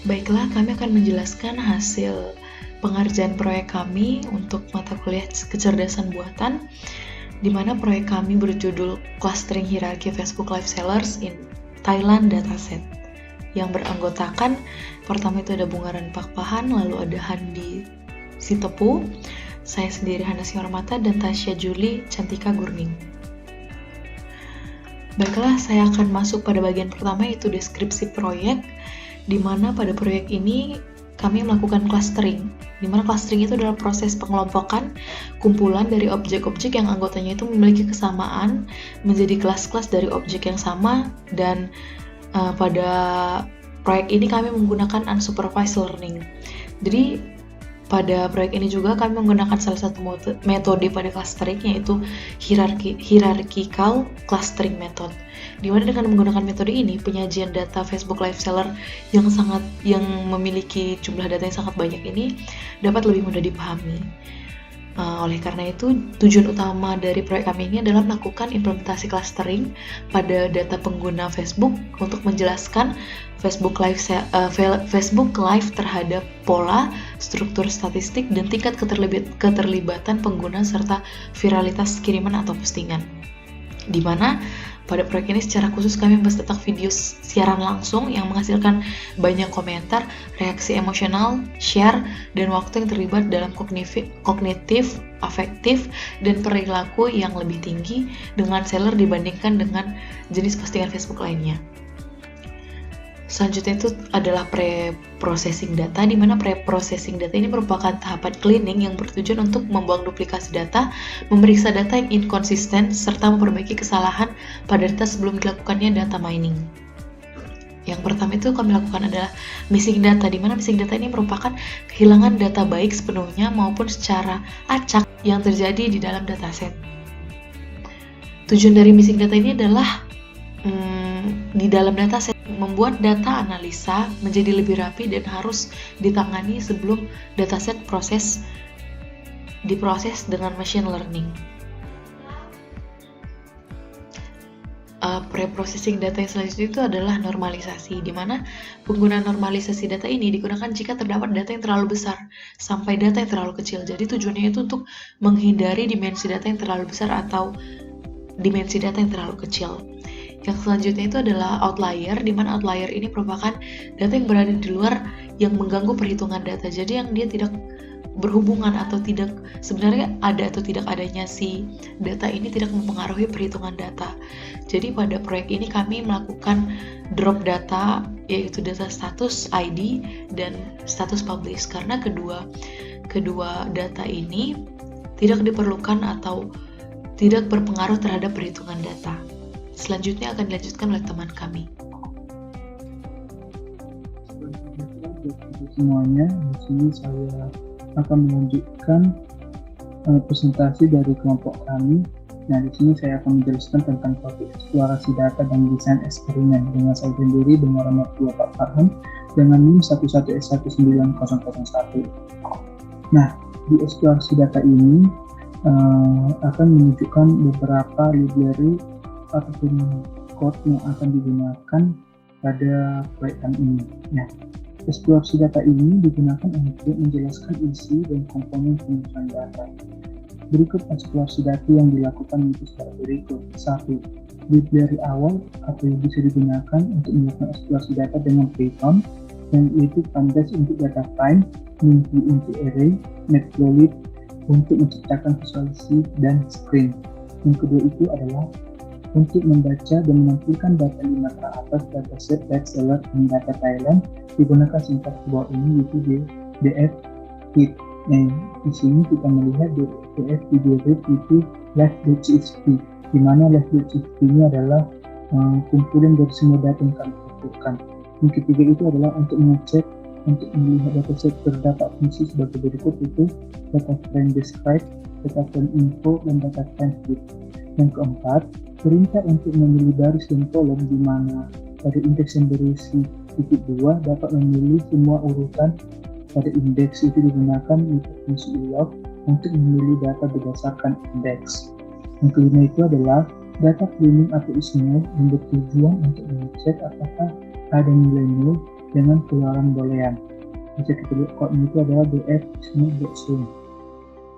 Baiklah, kami akan menjelaskan hasil pengerjaan proyek kami untuk mata kuliah kecerdasan buatan, di mana proyek kami berjudul Clustering Hierarchy Facebook Live Sellers in Thailand Dataset, yang beranggotakan pertama itu ada Bungaran Pakpahan, lalu ada Handi Sitepu, saya sendiri Hana Simarmata, dan Tasya Juli Cantika Gurning. Baiklah, saya akan masuk pada bagian pertama, yaitu deskripsi proyek, di mana pada proyek ini kami melakukan clustering, di mana clustering itu adalah proses pengelompokan kumpulan dari objek-objek yang anggotanya itu memiliki kesamaan menjadi kelas-kelas dari objek yang sama, dan pada proyek ini kami menggunakan unsupervised learning. Jadi pada proyek ini juga kami menggunakan salah satu metode pada clustering, yaitu hierarchical clustering method. Di mana dengan menggunakan metode ini, penyajian data Facebook Live Seller yang memiliki jumlah data yang sangat banyak ini dapat lebih mudah dipahami. Oleh karena itu, tujuan utama dari proyek kami ini adalah melakukan implementasi clustering pada data pengguna Facebook untuk menjelaskan Facebook Live terhadap pola, struktur statistik, dan tingkat keterlibatan pengguna serta viralitas kiriman atau postingan. Di mana pada proyek ini secara khusus kami membahas tentang video siaran langsung yang menghasilkan banyak komentar, reaksi emosional, share, dan waktu yang terlibat dalam kognitif, afektif, dan perilaku yang lebih tinggi dengan seller dibandingkan dengan jenis postingan Facebook lainnya. Selanjutnya itu adalah pre-processing data, di mana pre-processing data ini merupakan tahapan cleaning yang bertujuan untuk membuang duplikasi data, memeriksa data yang inkonsisten, serta memperbaiki kesalahan pada data sebelum dilakukannya data mining. Yang pertama itu kami lakukan adalah missing data, di mana missing data ini merupakan kehilangan data baik sepenuhnya maupun secara acak yang terjadi di dalam dataset. Tujuan dari missing data ini adalah di dalam dataset membuat data analisa menjadi lebih rapi dan harus ditangani sebelum dataset diproses dengan machine learning. Pre-processing data yang selanjutnya itu adalah normalisasi, di mana penggunaan normalisasi data ini digunakan jika terdapat data yang terlalu besar sampai data yang terlalu kecil. Jadi tujuannya itu untuk menghindari dimensi data yang terlalu besar atau dimensi data yang terlalu kecil. Yang selanjutnya itu adalah outlier, di mana outlier ini merupakan data yang berada di luar yang mengganggu perhitungan data. Jadi yang dia tidak berhubungan atau tidak, sebenarnya ada atau tidak adanya si data ini tidak mempengaruhi perhitungan data. Jadi pada proyek ini kami melakukan drop data, yaitu data status ID dan status publish, karena kedua data ini tidak diperlukan atau tidak berpengaruh terhadap perhitungan data. Selanjutnya akan dilanjutkan oleh teman kami. Semuanya, di sini saya akan melanjutkan presentasi dari kelompok kami. Nah, di sini saya akan menjelaskan tentang topik eksplorasi data dan desain eksperimen dengan saya sendiri dengan nomor 2 Pak Farhan dengan NIM 11S19001. Nah, di eksplorasi data ini akan menunjukkan beberapa library ataupun code yang akan digunakan pada proyek ini. Nah, eksplorasi data ini digunakan untuk menjelaskan isi dan komponen penyusunan data. Berikut eksplorasi data yang dilakukan itu secara berikut. 1. Library awal atau yang bisa digunakan untuk melakukan eksplorasi data dengan Python, yang yaitu Pandas untuk data frame, NumPy untuk array, Matplotlib untuk menciptakan visualisasi dan screen. Yang kedua itu adalah untuk membaca dan menampilkan data 5 teratas dataset seller dan data Thailand digunakan sintaks bawah ini yaitu df-read. Nah, di sini kita melihat df-read itu left.csv, di mana left.csv ini adalah kumpulan dari semua data yang kami butuhkan. Yang ketiga itu adalah untuk mengecek, untuk melihat dataset terdapat fungsi sebagai berikut, itu data frame describe, data frame info, dan data frame fit. Yang keempat, perintah untuk memilih baris dan kolom, di mana pada indeks yang berisi titik 2 dapat memilih semua urutan pada indeks itu digunakan untuk fungsi log untuk memilih data berdasarkan indeks. Yang kelima itu adalah data cleaning atau isnode yang bertujuan untuk mengecek apakah ada nilai nol dengan keluaran boolean. Bisa kita lihat kodenya itu adalah df_string.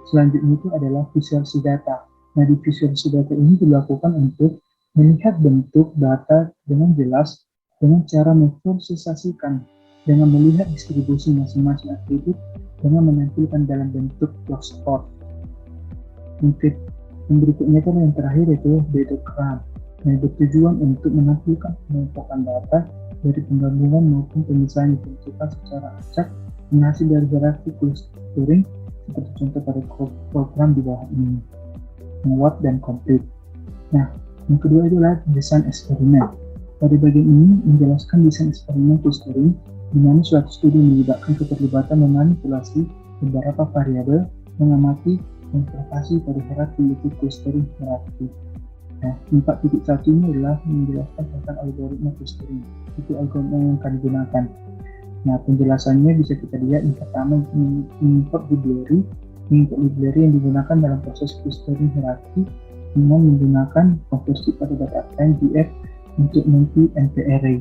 Selanjutnya itu adalah visualisasi data. Nah, di visualisasi data ini dilakukan untuk melihat bentuk data dengan jelas dengan cara memvisualisasikan, dengan melihat distribusi masing-masing atribut dengan menampilkan dalam bentuk plot. Yang berikutnya itu yang terakhir yaitu datagram. Nah, bertujuan untuk menampilkan pengelompokan data dari penggabungan maupun pemisahan yang ditentukan secara acak menghasil dari hierarki clustering seperti contoh pada program di bawah ini, what dan complete. Nah, yang kedua adalah desain eksperimen. Pada bagian ini menjelaskan desain eksperimen clustering, di mana suatu studi melibatkan keterlibatan memanipulasi beberapa variabel, mengamati interpretasi pada hierarki yaitu clustering hierarki. Nah, 4.1 ini adalah menjelaskan tentang algoritma clustering. Itu algoritma yang akan digunakan. Nah, penjelasannya bisa kita lihat yang pertama import library yang digunakan dalam proses clustering hierarki dengan menggunakan konversi pada data frame df untuk NP array.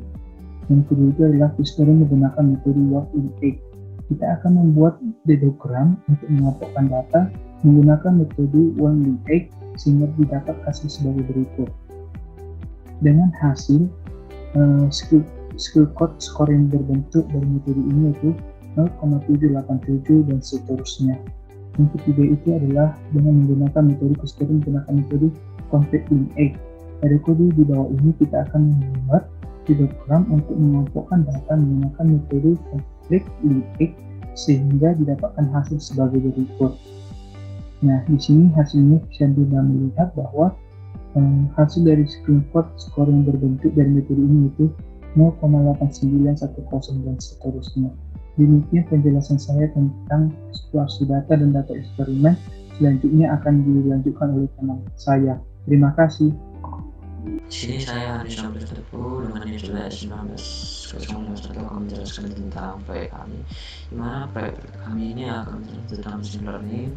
Yang kedua itu adalah clustering menggunakan metode word in egg. Kita akan membuat datagram untuk mengelompokkan data menggunakan metode one in egg sehingga didapat hasil sebagai berikut. Dengan hasil skill code skor yang berbentuk dari metode ini yaitu 0,787 dan seterusnya. Yang ketiga itu adalah dengan menggunakan metode clustering menggunakan metode conflict in egg. Pada kode di bawah ini kita akan membuat datagram untuk mengelompokkan data menggunakan metode conflict in egg sehingga didapatkan hasil sebagai berikut. Nah, di sini hasilnya bisa melihat bahwa hasil dari screenshot skor yang berbentuk dari metode ini itu 0,8910 dan seterusnya. Demikian penjelasan saya tentang situasi data dan data eksperimen. Selanjutnya akan dilanjutkan oleh teman saya. Terima kasih. Di sini saya Anies Tepu dengan nilai 19.001 akan menjelaskan tentang proyek kami, di mana proyek kami ini akan menjelaskan tentang machine learning,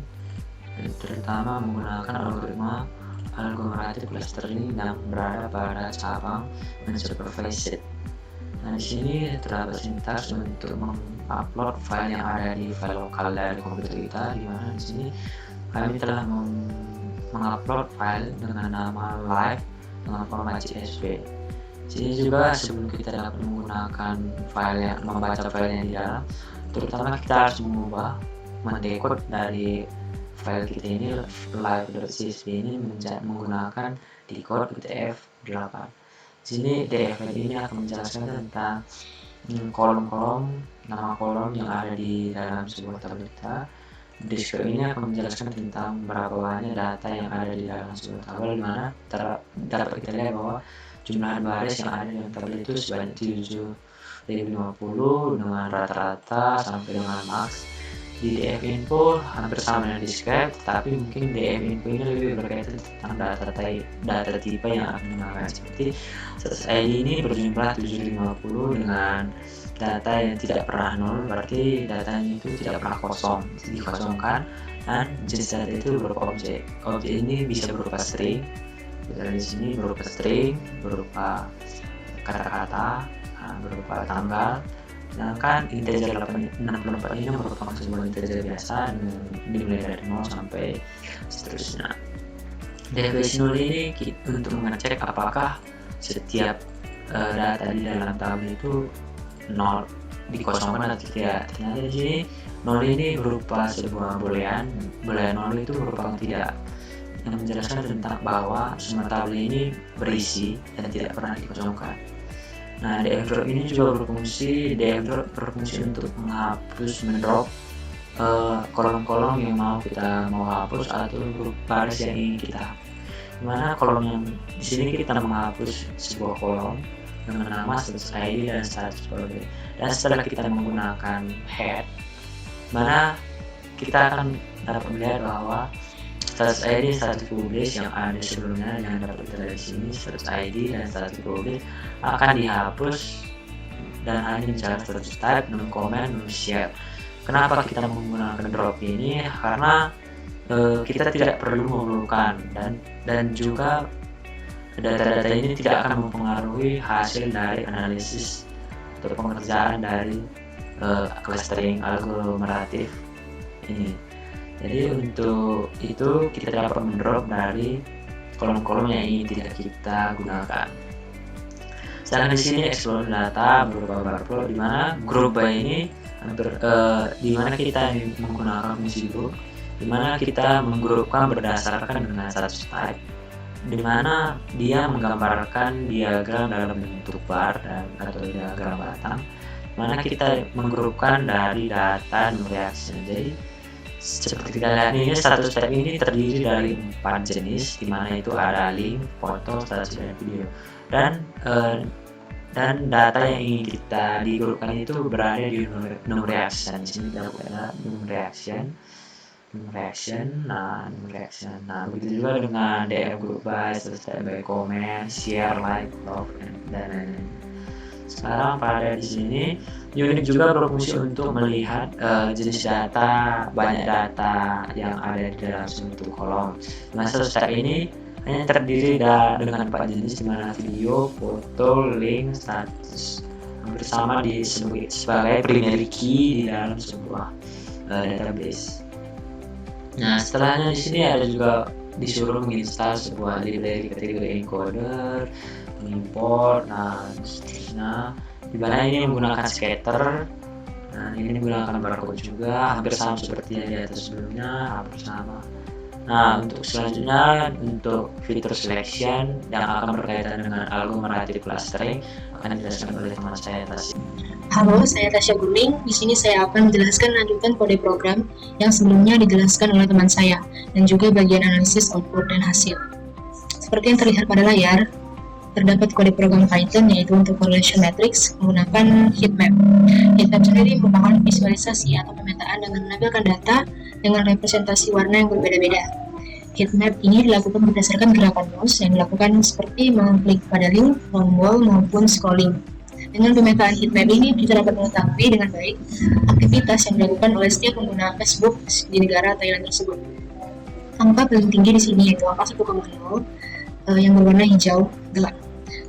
terutama menggunakan algoritma clustering yang berada pada cabang unsupervised. Nah, di sini terdapat sintaks untuk mengupload file yang ada di file lokal dari komputer kita, di mana di sini kami telah mengupload file dengan nama live dengan format CSV. Jadi juga sebelum kita dapat menggunakan file yang membaca file yang di dalam, terutama kita harus mendekode dari file kita ini live.csv ini menggunakan decode UTF-8. Di sini DFL ini akan menjelaskan tentang kolom-kolom, nama kolom yang ada di dalam sebuah tabel kita. Disk ini akan menjelaskan tentang berapa banyak data yang ada di dalam sebuah tabel, di mana dapat kita lihat bahwa jumlah baris yang ada di dalam tabel itu sebanyak 7.050 dengan rata-rata sampai dengan max. Di DF info hampir sama dengan describe, tapi mungkin DF info ini lebih berkaitan tentang data tipe yang akan digunakan, seperti ID ini berjumlah 750 dengan data yang tidak pernah nol, berarti datanya itu tidak pernah dikosongkan, dan jenis data itu berupa objek. Objek ini bisa berupa string, di sini berupa string, berupa kata-kata, berupa tanggal. Sedangkan integer 64 ini merupakan sebuah integer biasa dimulai dari 0 sampai seterusnya. Definisi 0 ini untuk mengecek apakah setiap data di dalam tabel itu 0 dikosongkan atau tidak. Ternyata di sini 0 ini berupa sebuah boolean 0 itu merupakan tidak, yang menjelaskan tentang bahwa semua tabel ini berisi dan tidak pernah dikosongkan. Nah, dfdrop ini juga berfungsi untuk menghapus, mendrop kolom-kolom yang kita mau hapus atau baris yang ingin kita hapus. Dimana kolom yang di sini kita menghapus sebuah kolom dengan nama status ID dan status publish. Dan setelah kita menggunakan head, mana kita akan dapat melihat bahwa status ID dan status publish yang ada sebelumnya yang dapat kita lihat di sini, status ID dan status publish akan dihapus dan hanya mencari status type, non comment, non share. Kenapa kita menggunakan drop ini? Karena kita tidak perlu memerlukan dan juga data-data ini tidak akan mempengaruhi hasil dari analisis untuk pengerjaan dari clustering aglomeratif ini. Jadi untuk itu kita dapat mendrop dari kolom-kolom yang ingin tidak kita gunakan. Sekarang di sini explore data berupa barcode, di mana group by ini di mana kita menggunakan fungsi group, di mana kita menggrupkan berdasarkan dengan status type, di mana dia menggambarkan diagram dalam bentuk bar atau diagram batang, di mana kita menggrupkan dari data no reaction. Jadi seperti kita lihat ini, status type ini terdiri dari 4 jenis, di mana itu ada link, foto, status dan video. Dan data yang ingin kita digrupkan itu berada di num reaction. Di sini kita buka num reaction. Nah, begitu juga dengan DM group by, status type by, comment, share, like, love, dan lain-lain. Sekarang pada di sini unit juga berfungsi untuk melihat jenis data, banyak data yang ada di dalam suatu kolom. Nah, status type ini hanya terdiri dengan 4 jenis, di mana video, foto, link, status hampir sama sebagai primary key di dalam sebuah database. Nah, setelahnya di sini ada juga disuruh menginstal sebuah library kategori encoder, mengimport, nah seterusnya. Di mana ini menggunakan scatter. Nah, ini menggunakan barcode juga, hampir sama seperti yang di atas sebelumnya, hampir sama. Nah, untuk selanjutnya, untuk fitur selection yang akan berkaitan dengan aglomerative clustering akan dijelaskan oleh teman saya Tasya. Halo, saya Tasya Guling. Di sini saya akan menjelaskan lanjutan kode program yang sebelumnya dijelaskan oleh teman saya dan juga bagian analisis output dan hasil. Seperti yang terlihat pada layar, terdapat kode program Python yaitu untuk correlation matrix menggunakan heatmap. Heatmap sendiri merupakan visualisasi atau pemetaan dengan menampilkan data dengan representasi warna yang berbeda-beda. Heatmap ini dilakukan berdasarkan gerakan mouse yang dilakukan seperti mengklik pada link, tombol, maupun scrolling. Dengan pemetaan heatmap ini, kita dapat mengetahui dengan baik aktivitas yang dilakukan oleh setiap pengguna Facebook di negara Thailand tersebut. Angka paling tinggi di sini yaitu angka 1,0 yang berwarna hijau gelap.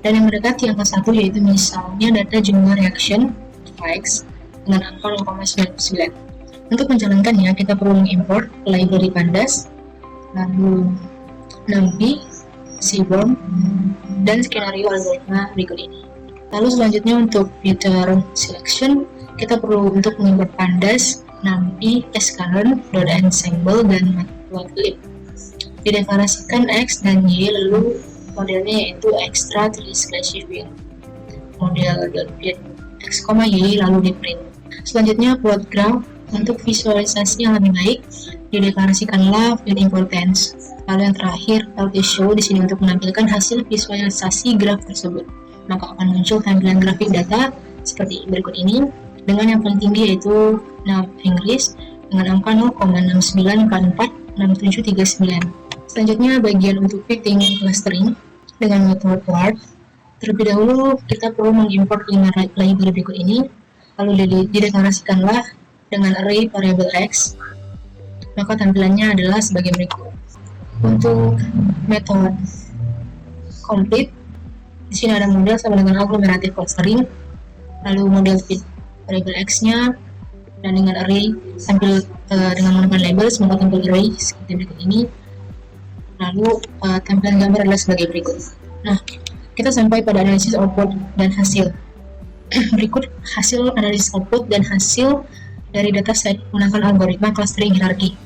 Dan yang mendekati angka 1 yaitu misalnya data jumlah reaction likes dengan angka 0,99. Untuk menjalankannya, kita perlu mengimport library pandas, lalu NumPy, Seaborn, dan skenario algoritma berikut ini. Lalu selanjutnya untuk fitur selection, kita perlu untuk mengimport pandas, NumPy, sklearn, ensemble, dan matplotlib. Dideklarasikan X dan Y, lalu modelnya yaitu extra 3/view. Model X, Y lalu di print. Selanjutnya plot graph. Untuk visualisasi yang lebih baik, dideklarasikanlah field importance. Lalu yang terakhir, LT-show di sini untuk menampilkan hasil visualisasi graf tersebut. Maka akan muncul tampilan grafik data seperti berikut ini, dengan yang paling tinggi yaitu NAV English dengan angka 0,69446739. Selanjutnya bagian untuk fitting clustering dengan metode word. Terlebih dahulu kita perlu mengimport 5 library berikut ini, lalu dideklarasikanlah dengan array variable X, maka tampilannya adalah sebagai berikut. Untuk metode complete, di sini ada model sama dengan aglomerative clustering, lalu model fit variable X-nya, dan dengan array tampil dengan menggunakan label, semoga tampil array seperti berikut ini. Lalu tampilan gambar adalah sebagai berikut. Nah, kita sampai pada analisis output dan hasil. Berikut hasil analisis output dan hasil dari dataset menggunakan algoritma clustering hierarki.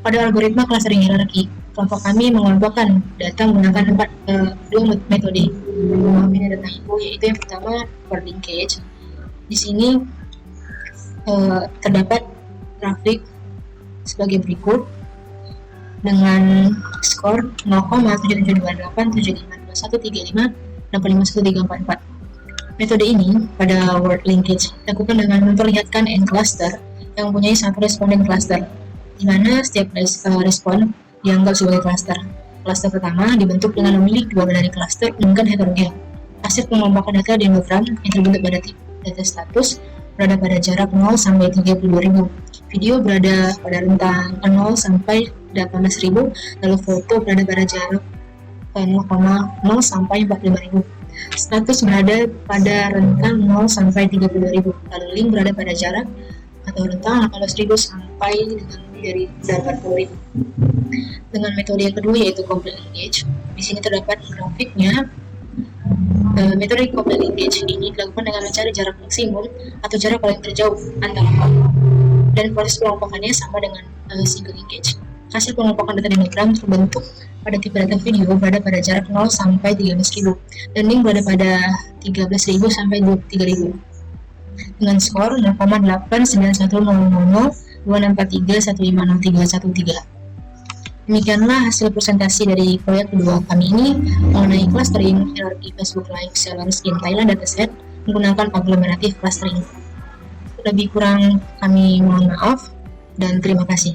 Pada algoritma clustering hierarki, kelompok kami mengelompokkan data menggunakan dua metode memahami data itu, yaitu yang pertama word linkage. Di sini terdapat grafik sebagai berikut dengan skor 0,7728752135851344. Metode ini pada word linkage dilakukan dengan memperlihatkan n cluster yang mempunyai satu responden cluster, di mana setiap respon dianggap sebagai cluster. Cluster pertama dibentuk dengan memilih dua dari cluster dengan heterogen. Hasil pengelompokan data di diagram yang terbentuk pada data status berada pada jarak 0 sampai 32.000. Video berada pada rentang 0 sampai 18.000, lalu foto berada pada jarak 0,0 sampai 45.000. Status berada pada rentang 0 sampai 32.000, lalu link berada pada jarak atau rentang 18.000 sampai dengan dari 80.000. Dengan metode yang kedua yaitu complete linkage, di sini terdapat grafiknya. Metode complete linkage ini dilakukan dengan mencari jarak maksimum atau jarak paling terjauh antara koma, dan proses pengelompokannya sama dengan single linkage. Hasil pengelompokan data dinogram terbentuk pada tipe data video berada pada jarak 0 sampai 13.000 dan link berada pada 13.000 sampai 23.000 dengan skor 0,891002643150313. Demikianlah hasil presentasi dari proyek kedua kami ini mengenai clustering hierarchy Facebook Live Sellers in Thailand Dataset menggunakan agglomerative clustering. Lebih kurang kami mohon maaf dan terima kasih.